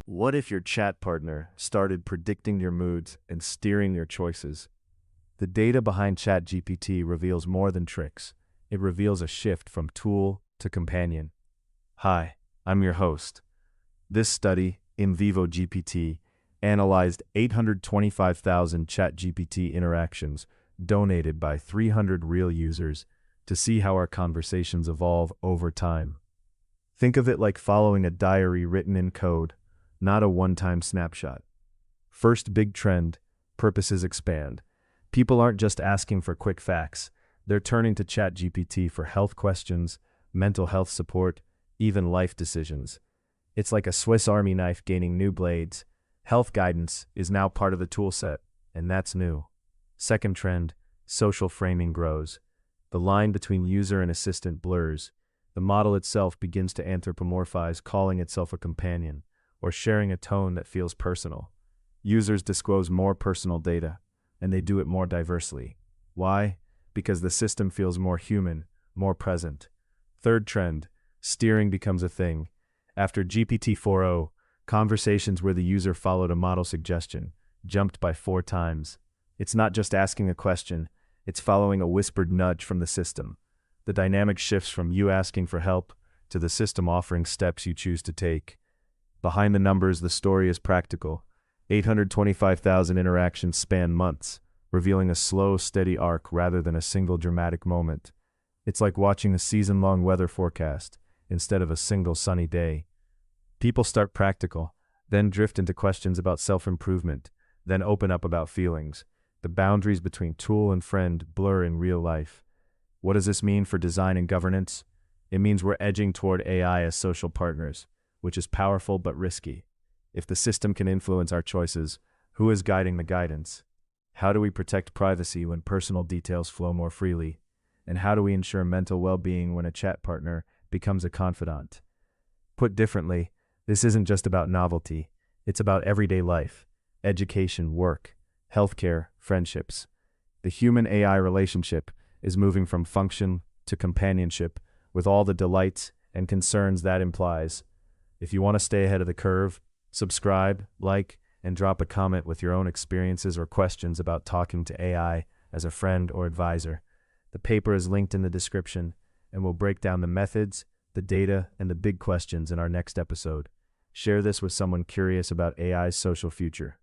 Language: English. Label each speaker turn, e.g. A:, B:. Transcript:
A: What if your chat partner started predicting your moods and steering your choices? The data behind ChatGPT reveals more than tricks. It reveals a shift from tool to companion. Hi, I'm your host. This study, In Vivo GPT, analyzed 825,000 ChatGPT interactions donated by 300 real users to see how our conversations evolve over time. Think of it like following a diary written in code, not a one-time snapshot. First big trend, purposes expand. People aren't just asking for quick facts. They're turning to ChatGPT for health questions, mental health support, even life decisions. It's like a Swiss Army knife gaining new blades. Health guidance is now part of the toolset, and that's new. Second trend, social framing grows. The line between user and assistant blurs. The model itself begins to anthropomorphize, calling itself a companion, or sharing a tone that feels personal. Users disclose more personal data, and they do it more diversely. Why? Because the system feels more human, more present. Third trend, steering becomes a thing. After GPT 4.0, conversations where the user followed a model suggestion jumped by 4 times. It's not just asking a question, it's following a whispered nudge from the system. The dynamic shifts from you asking for help to the system offering steps you choose to take. Behind the numbers, the story is practical. 825,000 interactions span months, revealing a slow, steady arc rather than a single dramatic moment. It's like watching a season-long weather forecast instead of a single sunny day. People start practical, then drift into questions about self-improvement, then open up about feelings. The boundaries between tool and friend blur in real life. What does this mean for design and governance? It means we're edging toward AI as social partners, which is powerful but risky. If the system can influence our choices, who is guiding the guidance? How do we protect privacy when personal details flow more freely? And how do we ensure mental well-being when a chat partner becomes a confidant? Put differently, this isn't just about novelty. It's about everyday life, education, work, healthcare, friendships. The human-AI relationship is moving from function to companionship with all the delights and concerns that implies. If you want to stay ahead of the curve, subscribe, like, and drop a comment with your own experiences or questions about talking to AI as a friend or advisor. The paper is linked in the description, and we'll break down the methods, the data, and the big questions in our next episode. Share this with someone curious about AI's social future.